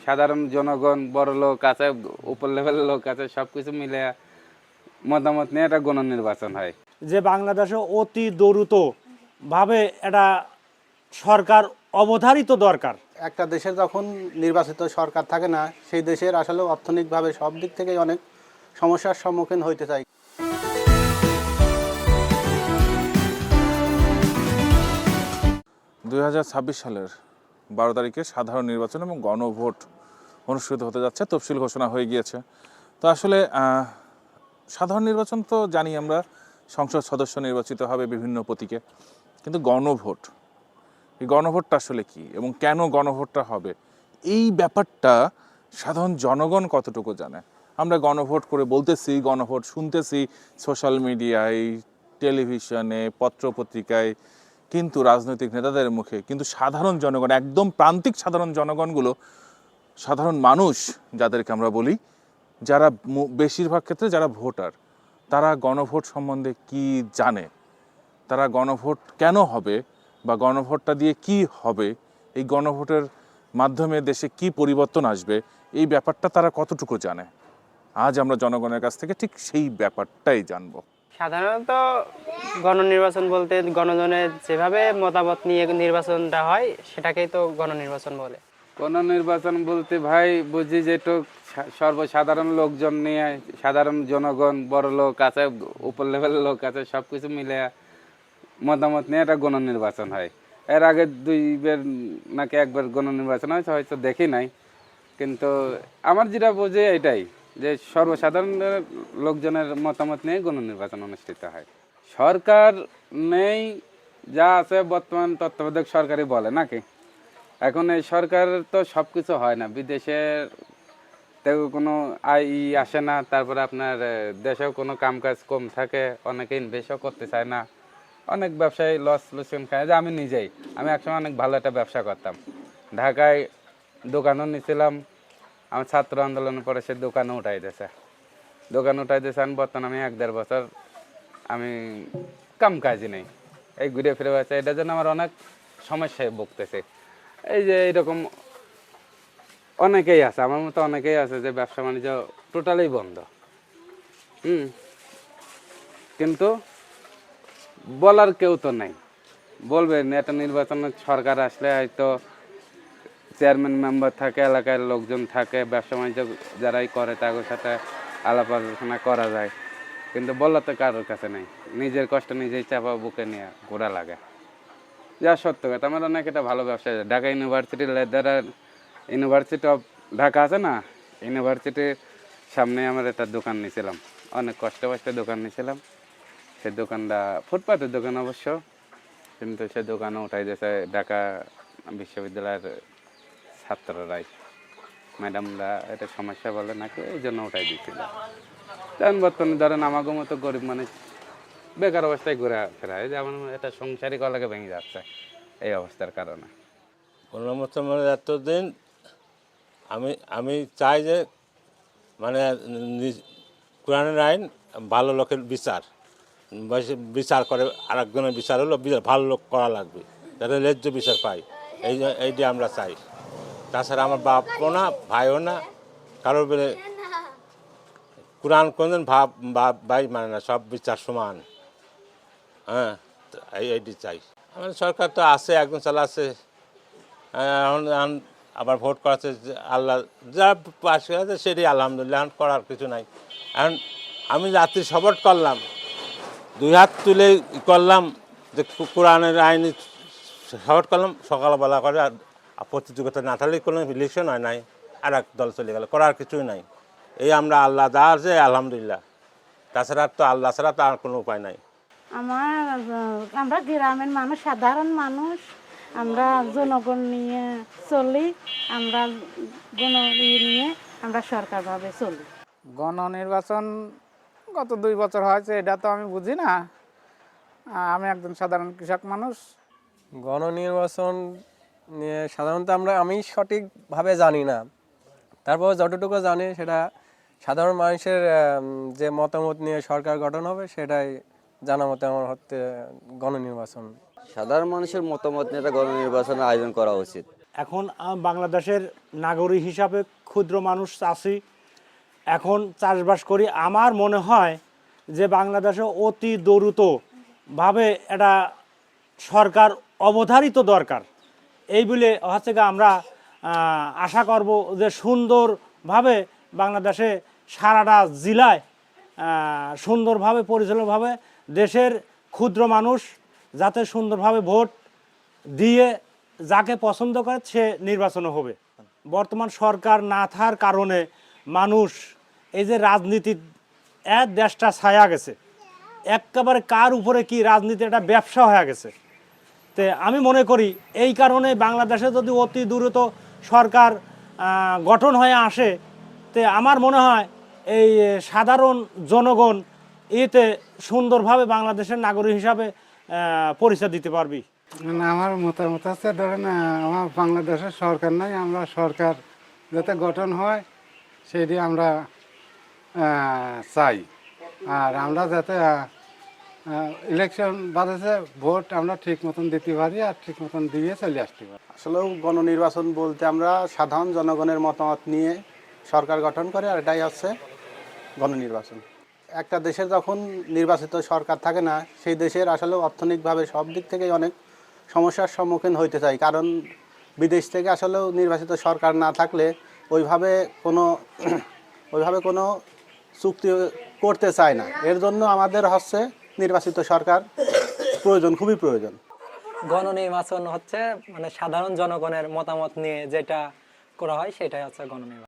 সাধারণ জনগণ, বড় লোক আছে, উপর লেভেলের লোক আছে, সবকিছু মিলে মতামত নিয়ে একটা গণনির্বাচন হয়। যে বাংলাদেশে অতি দ্রুত ভাবে এটা সরকার অবধারিত দরকার। একটা দেশের যখন নির্বাচিত সরকার থাকে না, সেই দেশের আসলে অর্থনৈতিকভাবে সব দিক থেকেই অনেক সমস্যার সম্মুখীন হইতে চায়। 2026 সালের 12 তারিখে সাধারণ নির্বাচন এবং গণভোট অনুষ্ঠিত হতে যাচ্ছে। তফসিল ঘোষণা হয়ে গিয়েছে। তো আসলে সাধারণ নির্বাচন তো জানি আমরা, সংসদ সদস্য নির্বাচিত হবে বিভিন্ন প্রতীকে, কিন্তু গণভোট, এই গণভোটটা আসলে কি এবং কেন গণভোটটা হবে, এই ব্যাপারটা সাধারণ জনগণ কতটুকু জানে? আমরা গণভোট করে বলতেছি, গণভোট শুনতেছি সোশ্যাল মিডিয়ায়, টেলিভিশনে, পত্রপত্রিকায়, কিন্তু রাজনৈতিক নেতাদের মুখে, কিন্তু সাধারণ জনগণ, একদম প্রান্তিক সাধারণ জনগণগুলো, সাধারণ মানুষ যাদেরকে আমরা বলি, যারা বেশিরভাগ ক্ষেত্রে যারা ভোটার, তারা গণভোট সম্বন্ধে কি জানে, তারা গণভোট কেন হবে বা গণভোটটা দিয়ে কি হবে, এই গণভোটের মাধ্যমে দেশে কি পরিবর্তন আসবে, এই ব্যাপারটা তারা কতটুকু জানে? আজ আমরা জনগণের কাছ থেকে ঠিক সেই ব্যাপারটাই জানবো। সাধারণত গণনির্বাচন বলতে গণজনের যেভাবে মতামত নিয়ে নির্বাচনটা হয় সেটাকেই তো গণনির্বাচন বলে। গণনির্বাচন বলতে ভাই বুঝি যেটুক সর্বসাধারণ লোকজন নিয়ে, সাধারণ জনগণ, বড় লোক আছে, উপর লেভেলের লোক আছে, সবকিছু মিলে মতামত নিয়ে একটা গণনির্বাচন হয়। এর আগে 2বার নাকি 1বার গণনির্বাচন হয়েছে, হয়তো দেখি নাই, কিন্তু আমার যেটা বোঝে এটাই, যে সর্বসাধারণ লোকজনের মতামত নিয়ে গণনির্বাচন অনুষ্ঠিত হয়। সরকার নেই, যা আছে বর্তমান তত্ত্বাবধায়ক সরকারই বলে নাকি। এখন এই সরকার তো সব কিছু হয় না, বিদেশের তেও কোনো আয় আসে না, তারপরে আপনার দেশেও কোনো কামকাজ কম থাকে, অনেকে ইনভেস্টও করতে চায় না, অনেক ব্যবসায়ী লস খায়। যে আমি নিজেই, আমি একসময় অনেক ভালো একটা ব্যবসা করতাম, ঢাকায় দোকানও নিয়েছিলাম, আমার ছাত্র আন্দোলনের পরে সে দোকানও উঠাই দিয়েছে, আমি বর্তমানে আমি 1-1.5 বছর আমি কামকাজই নেই, এই ঘুরে ফিরে বেড়াচ্ছে। এটার জন্য আমার অনেক সমস্যায় ভুগতেছে। এই যে এরকম অনেকেই আছে, আমার মতো অনেকেই আছে যে ব্যবসা বাণিজ্য টোটালি বন্ধ। কিন্তু বলার কেউ তো নেই, বলবেন একটা নির্বাচনের সরকার আসলে হয়তো চেয়ারম্যান মেম্বার থাকে, এলাকার লোকজন থাকে, ব্যবসা বাণিজ্য যারাই করে তাদের সাথে আলাপ আলোচনা করা যায়, কিন্তু বলার তো কারোর কাছে নেই। নিজের কষ্ট নিজেই চাপা বুকে নিয়ে ঘোরা লাগে, যা সত্য কথা। আমার অনেক একটা ভালো ব্যবসা, ঢাকা ইউনিভার্সিটি অফ ঢাকা আছে না, ইউনিভার্সিটির সামনে আমার একটা দোকান নিয়েছিলাম, অনেক কষ্টে দোকান নিয়েছিলাম। সে দোকানটা ফুটপাতের দোকান অবশ্য, কিন্তু সে দোকানও উঠাই দিয়েছে ঢাকা বিশ্ববিদ্যালয়ের ছাত্ররাই, ম্যাডামরা এটা সমস্যা বলে নাকি, এই জন্য উঠাই দিয়েছিল। কারণ বর্তমানে ধরেন আমাকে মতো গরিব মানুষ বেকার অবস্থায় ঘুরে ফেরায়, যেমন এটা সংসারই কলাকে ভেঙে যাচ্ছে এই অবস্থার কারণে। গণমাধ্যমের এতদিন আমি চাই যে মানে কোরআনের আইন, ভালো লোকের বিচার করে, আরেকজনের বিচার হলো ভালো লোক করা লাগবে, যাতে ন্যায্য বিচার পাই, এইটা আমরা চাই। তাছাড়া আমার বাপও না, ভাইও না, কারোর বেলে কোরআন কোনদিন ভাই মানে না, সব বিচার সমান। হ্যাঁ, এইটি চাই। আমাদের সরকার তো আছে, একজন চালাচ্ছে, এখন আবার ভোট করাচ্ছে, আল্লাহ যা পাশ করেছে সেটাই আলহামদুলিল্লাহ, এখন করার কিছু নাই। এখন আমি রাত্রি শপথ করলাম, 2 হাত তুলে করলাম যে কোরআনের আইনে শপথ করলাম, সকালবেলা করে আর প্রতিযোগিতা না থাকলে কোনো ইলেকশন হয় নাই, আর এক দল চলে গেল, করার কিছুই নাই। এই আমরা আল্লাহ যা আছে আলহামদুলিল্লাহ, তাছাড়া তো আল্লাহ ছাড়া তো আর কোনো উপায় নাই। আমরা গ্রামের মানুষ, সাধারণ মানুষ, আমরা জনগণ নিয়ে চলি, আমরা নিয়ে আমরা সরকারভাবে চলি। গণনির্বাচন গত 2 বছর হয়েছে, এটা তো আমি বুঝি না, আমি একজন সাধারণ কৃষক মানুষ। গণনির্বাচন নিয়ে সাধারণত আমি সঠিকভাবে জানি না, তারপর যতটুকু জানি সেটা সাধারণ মানুষের যে মতামত নিয়ে সরকার গঠন হবে সেটাই জানা মতে আমার হচ্ছে গণনির্বাচন। সাধারণ মানুষের মতামত নিয়ে একটা গণনির্বাচনের আয়োজন করা উচিত। এখন বাংলাদেশের নাগরিক হিসাবে ক্ষুদ্র মানুষ চাষি, এখন চাষবাস করি। আমার মনে হয় যে বাংলাদেশে অতি দ্রুতভাবে এটা সরকার অবধারিত দরকার। এই বলে হচ্ছে গিয়ে আমরা আশা করব যে সুন্দরভাবে বাংলাদেশে সারাটা জেলায় সুন্দরভাবে পরিচালনাভাবে দেশের ক্ষুদ্র মানুষ যাতে সুন্দরভাবে ভোট দিয়ে যাকে পছন্দ করে সে নির্বাচনও হবে। বর্তমান সরকার না থাকার কারণে মানুষ এই যে রাজনীতির এক দেশটা ছায়া গেছে, একেবারে কার উপরে কি রাজনীতি একটা ব্যবসা হয়ে গেছে। তে আমি মনে করি এই কারণে বাংলাদেশে যদি অতি দ্রুত সরকার গঠন হয়ে আসে, তে আমার মনে হয় এই সাধারণ জনগণ এতে সুন্দরভাবে বাংলাদেশের নাগরিক হিসাবে পরিচয় দিতে পারবি। আমার মতামত আছে, ধরেন আমার বাংলাদেশের সরকার নাই, আমরা সরকার যাতে গঠন হয় সেটি আমরা চাই। আর আমরা যাতে ইলেকশন বাজেছে ভোট আমরা ঠিক মতন দিতে পারি আর ঠিক মতন দিয়ে চলে আসতে পারি। আসলেও গণনির্বাচন বলতে আমরা সাধারণ জনগণের মতামত নিয়ে সরকার গঠন করে, আর এটাই হচ্ছে গণনির্বাচন। একটা দেশের যখন নির্বাচিত সরকার থাকে না, সেই দেশের আসলে অর্থনৈতিকভাবে সব দিক থেকেই অনেক সমস্যার সম্মুখীন হইতে চাই। কারণ বিদেশ থেকে আসলেও নির্বাচিত সরকার না থাকলে ওইভাবে কোনো চুক্তি করতে চায় না। এর জন্য আমাদের হচ্ছে নির্বাচিত সরকার প্রয়োজন, খুবই প্রয়োজন। গণনির্বাচন হচ্ছে মানে সাধারণ জনগণের মতামত নিয়ে যেটা করা হয় সেটাই হচ্ছে গণনির্বাচন।